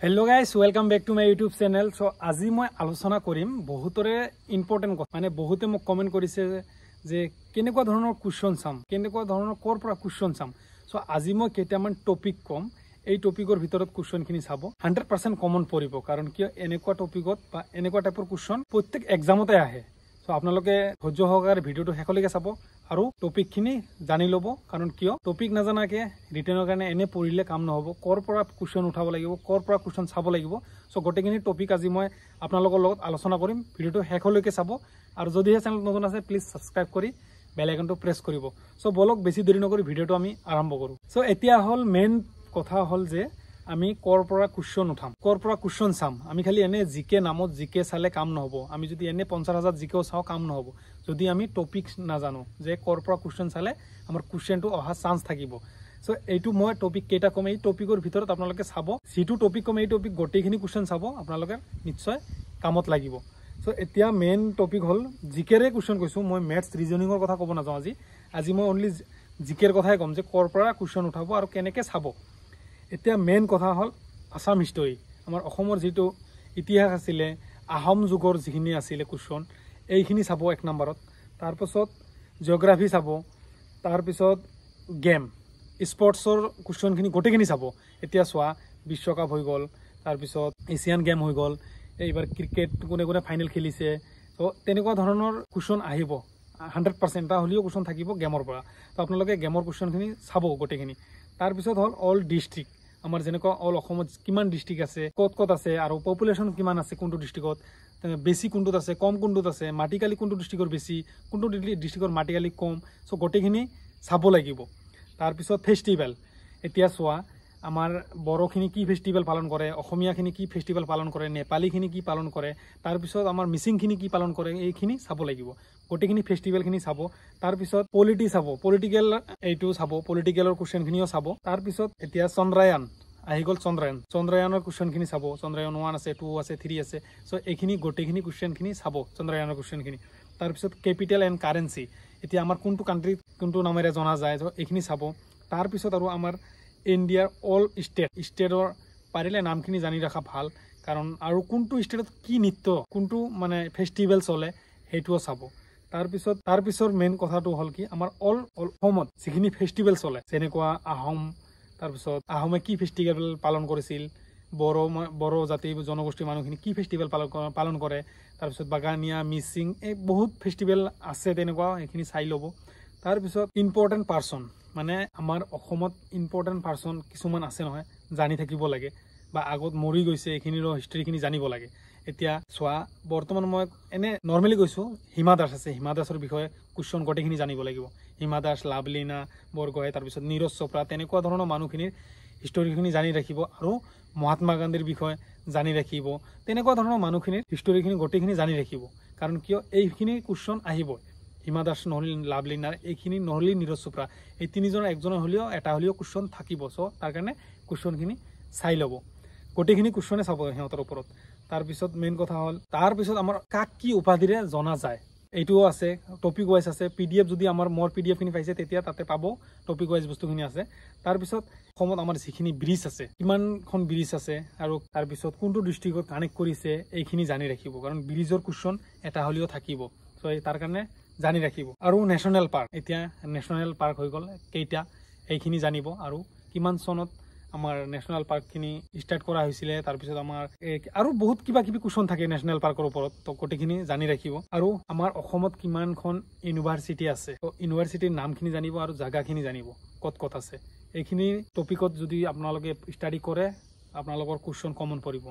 Hello guys welcome back to my YouTube channel. So आज मैं आलोचना करिम बहुतरे इम्पर्टेन्ट कथा माने बहुते মোক कमेन्ट करिसे जे केनेকুৱা ধৰণৰ क्वेश्चन চাম केनेকুৱা ধৰণৰ কৰ পৰা क्वेश्चन চাম। सो आज मैं केटामान टपिक कम এই টপিকৰ ভিতৰত क्वेश्चनখিনি চাব 100% কমন পৰিব কাৰণ কিয় এনেকুৱা টপিকত বা এনেকুৱা টাইপৰ क्वेश्चन প্ৰত্যেক এক্সামতে আহে। सो আপোনালোকে ধৈৰ্য সহকাৰে ভিডিওটো শেষলৈকে চাব আৰু টপিকখিনি জানি ল'ব কাৰণ কিয় টপিক নাজানাকে ৰিটেনৰ কাৰণে এনে পঢ়িলে কাম নহব। কৰ পৰা क्वेश्चन উঠাব লাগিব, কৰ পৰা क्वेश्चन চাব লাগিব। सो গোটেইখিনি টপিক আজি মই আপোনালোকৰ লগত আলোচনা কৰিম। ভিডিওটো শেষলৈকে চাব আৰু যদিহে চেনেল নতুন আছে প্লিজ সাবস্ক্ৰাইব কৰি বেল আইকনটো প্ৰেছ কৰিব। सो বলক বেছি দেৰি নকৰি ভিডিওটো আমি আৰম্ভ কৰো। सो এতিয়া হল মেইন কথা হল যে আমি কৰ পৰা क्वेश्चन উঠাম, কৰ পৰা क्वेश्चन চাম। আমি খালি এনে জিকে নামত জিকে চালে কাম নহব। আমি যদি এনে 50,000 জিকেও চাও কাম নহব যদি আমি টপিক নাজানো যে কৰ পৰা क्वेश्चन চালে আমাৰ क्वेश्चनটো অহা চান্স থাকিব। सो এইটো মই টপিক কেইটা কম এই টপিকৰ ভিতৰত আপোনালোকে চাব সিটো টপিক কম এই টপিক গোটেইখিনি क्वेश्चन চাব আপোনালোকে নিশ্চয় কামত লাগিব। सो এতিয়া মেইন টপিক হল জিকেৰে क्वेश्चन কৈছো। মই ম্যাথছ ৰিজনিংৰ কথা ক'ব নাযাওঁ আজি মই অনলি জিকেৰ কথাই কম যে কৰ পৰা क्वेश्चन উঠাব আৰু কেনেকৈ চাব। এতিয়া মেইন কথা হল আসাম হিষ্টৰী আমাৰ অসমৰ যেটো ইতিহাস আছিল আহোম যুগৰ যিখিনি আছিল क्वेश्चन এইখিনি চাব এক নম্বৰত। তাৰ পিছত জিওগ্ৰাফি চাব, তাৰ পিছত গেম স্পৰ্টছৰ क्वेश्चनখিনি গোটেইখিনি চাব। এতিয়া চোৱা বিশ্বকাপ হৈ গল, তাৰ পিছত এছিয়ান গেম হৈ গল, এইবাৰ ক্ৰিকেট কোনে কোনে ফাইনেল খেলিছে। তো তেনেকুৱা ধৰণৰ क्वेश्चन আহিব 100% টা হলিও क्वेश्चन থাকিব গেমৰ পৰা। তো আপোনালোকে গেমৰ क्वेश्चनখিনি চাব গোটেইখিনি। তাৰ পিছত হল অল ডিস্ট্ৰিক্ট আমাৰ যেনেকুৱা অল অসমত কিমান ডিস্ট্ৰিক্ট আছে, কত কত আছে আৰু পপুলেশন কিমান আছে, কোনটো ডিস্ট্ৰিক্টত বেছি কোনটোত আছে, কম কোনটোত আছে, মাটিকালি কোনটো ডিস্ট্ৰিক্টৰ বেছি, কোনটো ডিস্ট্ৰিক্টৰ মাটিকালি কম। সো গোটেইখিনি চাব লাগিব। তাৰ পিছত ফেষ্টিভেল এতিয়া চোৱা আমাৰ বড়োখিনি কি ফেষ্টিভেল পালন কৰে, অসমীয়াখিনি কি ফেষ্টিভেল পালন কৰে, নেপালীখিনি কি পালন কৰে, তাৰ পিছত আমাৰ মিচিংখিনি কি পালন কৰে এইখিনি চাব লাগিব। গোটেইখিনি ফেষ্টিভেলখিনি চাব। তাৰ পিছত পলিটি চাব, পলিটিকেল এইটো চাব, পলিটিকেলৰ क्वेश्चनখিনিও চাব। তাৰ পিছত এতিয়া চন্দ্ৰায়ন আহি গল, চন্দ্ৰায়নৰ क्वेश्चनখিনি চাব। চন্দ্ৰায়ন 1 আছে, 2 আছে, 3 আছে। সো এইখিনি গোটেইখিনি क्वेश्चनখিনি চাব চন্দ্ৰায়নৰ क्वेश्चनখিনি। তাৰ পিছত ক্যাপিটাল এন্ড কাৰেন্সি এতিয়া আমাৰ কোনটো কান্ট্ৰি কোনটো নামেৰে জনা যায় তো এইখিনি চাব। তাৰ পিছত আৰু আমাৰ ইণ্ডিয়াৰ অল ষ্টেটৰ পাৰিলে নামখিনি জানি ৰাখা ভাল কাৰণ আৰু কোনটো ষ্টেটত কি নৃত্য কোনটো মানে ফেষ্টিভেল চলে সেইটোও চাব। তাৰ পিছৰ মেইন কথাটো হল কি আমাৰ অল অসমত যিখিনি ফেষ্টিভেল চলে যেনেকুৱা আহোম, তাৰ পিছত আহোমে কি ফেষ্টিভেল পালন কৰিছিল, বড়ো জাতি জনগোষ্ঠীৰ মানুহখিনি কি ফেষ্টিভেল পালন কৰে, তাৰ পিছত বাগানীয়া মিচিং এই বহুত ফেষ্টিভেল আছে তেনেকুৱা এইখিনি চাই ল'ব। তাৰ পিছত ইম্পৰ্টেণ্ট পাৰ্চন মানে আমাৰ অসমত ইম্পৰ্টেণ্ট পাৰ্চন কিছুমান আছে নহয় জানি থাকিব লাগে বা আগত মৰি গৈছে এইখিনিৰ হিষ্ট্ৰীখিনি জানিব লাগে। এতিয়া চোৱা বৰ্তমান মই এনে নৰ্মেলি কৈছো হিমা দাস আছে, হিমা দাসৰ বিষয়ে क्वेश्चन গোটেইখিনি জানিব লাগিব। হিমা দাস, লাভলীনা বৰগোহাঁই, তাৰ পিছত নীৰজ চোপ্ৰা তেনেকুৱা ধৰণৰ মানুহখিনিৰ হিষ্টৰীখিনি জানি ৰাখিব আৰু মহাত্মা গান্ধীৰ বিষয়ে জানি ৰাখিব। তেনেকুৱা ধৰণৰ মানুহখিনিৰ হিষ্টৰীখিনি গোটেইখিনি জানি ৰাখিব কাৰণ কিয় এইখিনি क्वेश्चन আহিব। হিমা দাস নহলি লাভলীনাৰ এইখিনি নহলি নীৰজ চোপ্ৰা এই তিনিজনৰ একজনৰ হলিও এটা হলিও क्वेश्चन থাকিব। সো তাৰ কাৰণে क्वेश्चनখিনি চাই ল'ব, গোটেইখিনি क्वेश्चने চাব সিহঁতৰ ওপৰত। তাৰ পিছত মেইন কথা হল তাৰ পিছত আমাৰ কাক কি উপাধিৰে জনা যায় এইটোও আছে, টপিক ওয়াইজ আছে। পিডিএফ যদি আমাৰ মোৰ পিডিএফখিনি পাইছে তেতিয়া তাতে পাব টপিক ওয়াইজ বস্তুখিনি আছে। তাৰ পিছত অসমত আমাৰ যিখিনি ব্ৰিজ আছে কিমানখন ব্ৰিজ আছে আৰু তাৰ পিছত কোনটো ডিস্ট্ৰিক্টত কানেক্ট কৰিছে এইখিনি জানি ৰাখিব কাৰণ ব্ৰিজৰ क्वेश्चन এটা হলিও থাকিব। সো তাৰ কাৰণে জানি ৰাখিব। আৰু নেশ্যনেল পাৰ্ক এতিয়া নেশ্যনেল পাৰ্ক হৈ গল কেইটা এইখিনি জানিব আৰু কিমান চনত আমাৰ নেশ্যনেল পাৰ্কখিনি ষ্টাৰ্ট কৰা হৈছিলে। তাৰ পিছত আমাৰ আৰু বহুত কিবা কিবি क्वेश्चन থাকে নেশ্যনেল পাৰ্কৰ ওপৰত তো গোটেইখিনি জানি ৰাখিব। আৰু আমাৰ অসমত কিমানখন ইউনিভাৰ্চিটি আছে তো ইউনিভাৰ্চিটিৰ নামখিনি জানিব আৰু জাগাখিনি জানিব কত কত আছে। এইখিনি টপিকত যদি আপোনালোকে ষ্টাডি কৰে আপোনালোকৰ क्वेश्चन কমন পৰিব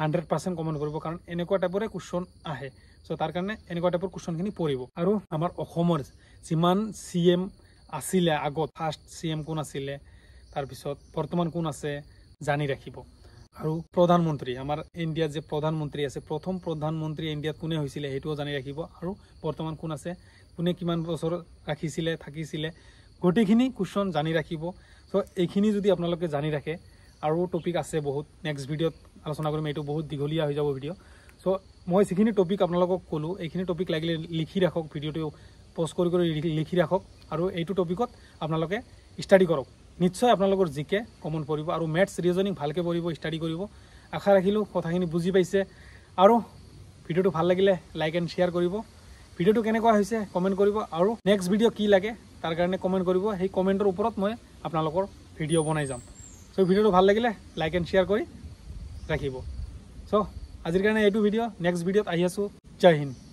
100% কমন পৰিব কাৰণ এনেকুৱা টাইপৰে क्वेश्चन আহে। সো তাৰ কাৰণে এনেকুৱা টাইপৰ क्वेश्चनখিনি পৰিব। আৰু আমাৰ অসমৰ যিমান CM আছিলে আগত ফাৰ্ষ্ট CM কোন আছিলে, তাৰ পিছত বৰ্তমান কোন আছে জানি ৰাখিব। আৰু প্ৰধানমন্ত্ৰী আমাৰ ইণ্ডিয়াত যে প্ৰধানমন্ত্ৰী আছে প্ৰথম প্ৰধানমন্ত্ৰী ইণ্ডিয়াত কোনে হৈছিলে সেইটোও জানি ৰাখিব আৰু বৰ্তমান কোন আছে কোনে কিমান বছৰ ৰাখিছিলে থাকিছিলে গোটেইখিনি क्वेश्चन জানি ৰাখিব। সো এইখিনি যদি আপোনালোকে জানি ৰাখে আৰু টপিক আছে বহুত নেক্সট ভিডিঅ'ত আলোচনা কৰিম, এইটো বহুত দীঘলীয়া হৈ যাব ভিডিঅ'। সো মই যিখিনি টপিক আপোনালোকক ক'লো এইখিনি টপিক লাগিলে লিখি ৰাখক, ভিডিঅ'টো পজ কৰি লিখি ৰাখক আৰু এইটো টপিকত আপোনালোকে ষ্টাডি কৰক নিশ্চয় আপোনালোকৰ জিকে কমন পৰিব আৰু মেথছ ৰিজনিং ভালকৈ পঢ়িব ষ্টাডি কৰিব আশা ৰাখিলোঁ কথাখিনি বুজি পাইছে আৰু ভিডিঅ'টো ভাল লাগিলে লাইক এণ্ড শ্বেয়াৰ কৰিব ভিডিঅ'টো কেনেকুৱা হৈছে কমেণ্ট কৰিব আৰু নেক্সট ভিডিঅ' কি লাগে তাৰ কাৰণে কমেণ্ট কৰিব সেই কমেণ্টৰ ওপৰত মই আপোনালোকৰ ভিডিঅ' বনাই যাম চ' ভিডিঅ'টো ভাল লাগিলে লাইক এণ্ড শ্বেয়াৰ কৰি ৰাখিব চ' আজিৰ কাৰণে এইটো ভিডিঅ' নেক্সট ভিডিঅ'ত আহি আছোঁ জয় হিন্দ